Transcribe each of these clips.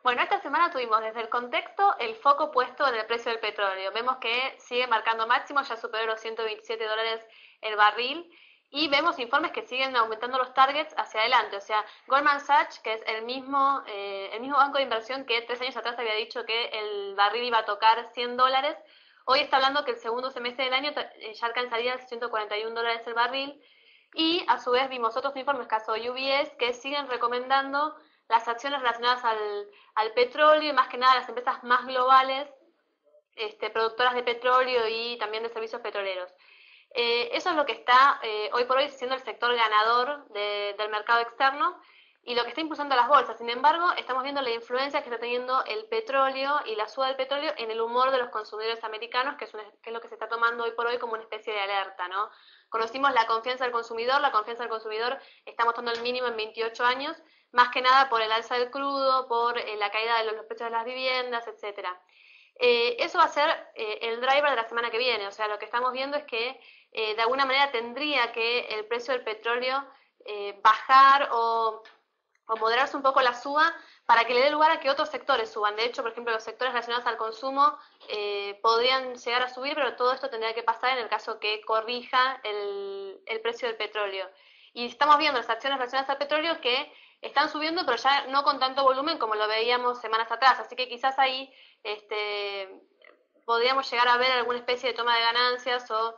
Bueno, esta semana tuvimos desde el contexto el foco puesto en el precio del petróleo. Vemos que sigue marcando máximos, ya superó los $127 el barril y vemos informes que siguen aumentando los targets hacia adelante. O sea, Goldman Sachs, que es el mismo banco de inversión que 3 años atrás había dicho que el barril iba a tocar $100, hoy está hablando que el segundo semestre del año ya alcanzaría $141 el barril. Y a su vez vimos otros informes, caso UBS, que siguen recomendando las acciones relacionadas al petróleo y más que nada las empresas más globales, productoras de petróleo y también de servicios petroleros. Eso es lo que está hoy por hoy siendo el sector ganador del mercado externo y lo que está impulsando las bolsas. Sin embargo, estamos viendo la influencia que está teniendo el petróleo y la suba del petróleo en el humor de los consumidores americanos, que es lo que se está tomando hoy por hoy como una especie de alerta, ¿no? Conocimos la confianza del consumidor está mostrando el mínimo en 28 años, más que nada por el alza del crudo, por la caída de los precios de las viviendas, etcétera. Eso va a ser el driver de la semana que viene, o sea, lo que estamos viendo es que de alguna manera tendría que el precio del petróleo bajar o moderarse un poco la suba para que le dé lugar a que otros sectores suban. De hecho, por ejemplo, los sectores relacionados al consumo podrían llegar a subir, pero todo esto tendría que pasar en el caso que corrija el precio del petróleo. Y estamos viendo las acciones relacionadas al petróleo que están subiendo, pero ya no con tanto volumen como lo veíamos semanas atrás. Así que quizás ahí podríamos llegar a ver alguna especie de toma de ganancias o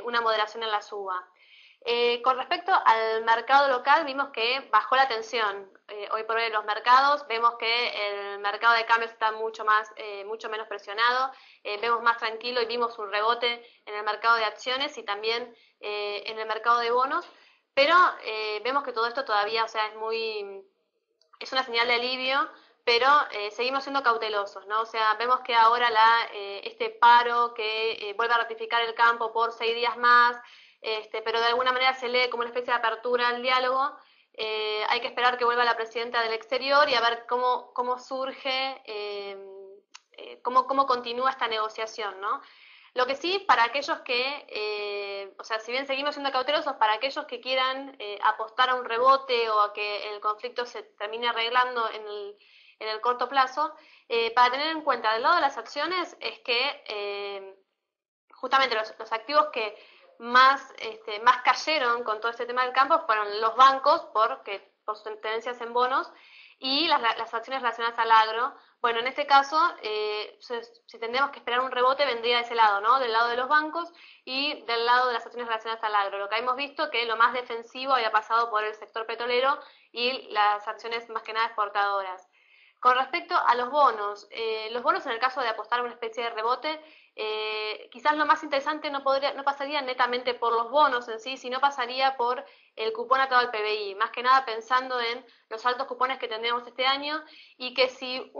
una moderación en la suba. Con respecto al mercado local, vimos que bajó la tensión. Hoy por hoy en los mercados, vemos que el mercado de cambios está mucho menos presionado, vemos más tranquilo y vimos un rebote en el mercado de acciones y también en el mercado de bonos, pero vemos que todo esto todavía, o sea, es una señal de alivio, pero seguimos siendo cautelosos, ¿no? O sea, vemos que ahora este paro que vuelve a ratificar el campo por 6 días más, pero de alguna manera se lee como una especie de apertura al diálogo. Hay que esperar que vuelva la presidenta del exterior y a ver cómo surge, cómo continúa esta negociación, ¿no? Lo que sí, para aquellos que, o sea, si bien seguimos siendo cautelosos, para aquellos que quieran apostar a un rebote o a que el conflicto se termine arreglando en el corto plazo, para tener en cuenta del lado de las acciones es que justamente los activos que más cayeron con todo este tema del campo fueron los bancos por sus tendencias en bonos y las acciones relacionadas al agro. Bueno, en este caso, si tendríamos que esperar un rebote, vendría de ese lado, ¿no? Del lado de los bancos y del lado de las acciones relacionadas al agro. Lo que hemos visto que lo más defensivo había pasado por el sector petrolero y las acciones más que nada exportadoras. Con respecto a los bonos en el caso de apostar a una especie de rebote, quizás lo más interesante no pasaría netamente por los bonos en sí, sino pasaría por el cupón atado al PBI, más que nada pensando en los altos cupones que tendríamos este año y que si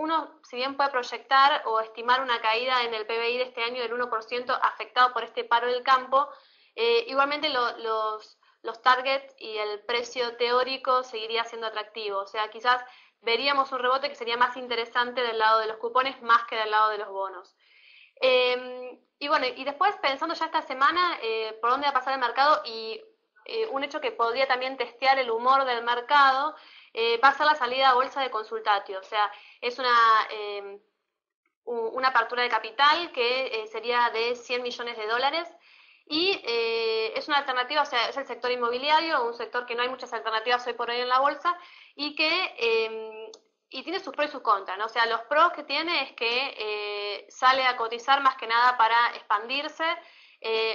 bien puede proyectar o estimar una caída en el PBI de este año del 1% afectado por este paro del campo, igualmente los targets y el precio teórico seguiría siendo atractivo, o sea, quizás veríamos un rebote que sería más interesante del lado de los cupones más que del lado de los bonos. Y bueno, y después pensando ya esta semana por dónde va a pasar el mercado y un hecho que podría también testear el humor del mercado va a ser la salida a bolsa de Consultatio, o sea, es una apertura de capital que sería de $100 millones y es una alternativa, o sea, es el sector inmobiliario, un sector que no hay muchas alternativas hoy por hoy en la bolsa y que y tiene sus pros y sus contras, ¿no? O sea, los pros que tiene es que sale a cotizar más que nada para expandirse,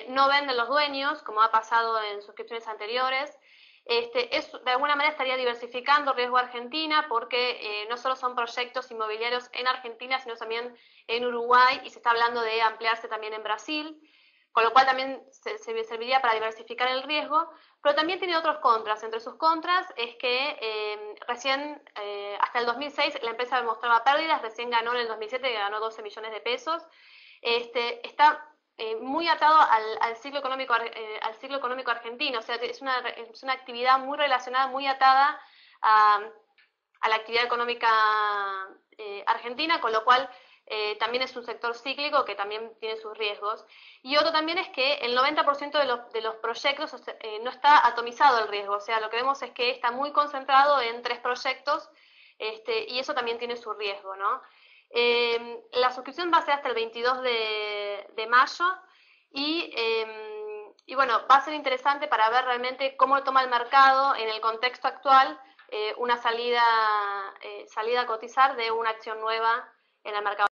no venden los dueños, como ha pasado en suscripciones anteriores. De alguna manera estaría diversificando riesgo Argentina porque no solo son proyectos inmobiliarios en Argentina, sino también en Uruguay y se está hablando de ampliarse también en Brasil, con lo cual también se serviría para diversificar el riesgo, pero también tiene otros contras. Entre sus contras es que recién, hasta el 2006, la empresa mostraba pérdidas, recién ganó en el 2007, que ganó 12 millones de pesos. Está muy atado al ciclo económico argentino, o sea, es una actividad muy relacionada, muy atada a la actividad económica argentina, con lo cual también es un sector cíclico que también tiene sus riesgos. Y otro también es que el 90% de los proyectos no está atomizado el riesgo, o sea, lo que vemos es que está muy concentrado en 3 proyectos y eso también tiene su riesgo, ¿no? La suscripción va a ser hasta el 22 de mayo y bueno, va a ser interesante para ver realmente cómo toma el mercado en el contexto actual una salida a cotizar de una acción nueva en el mercado.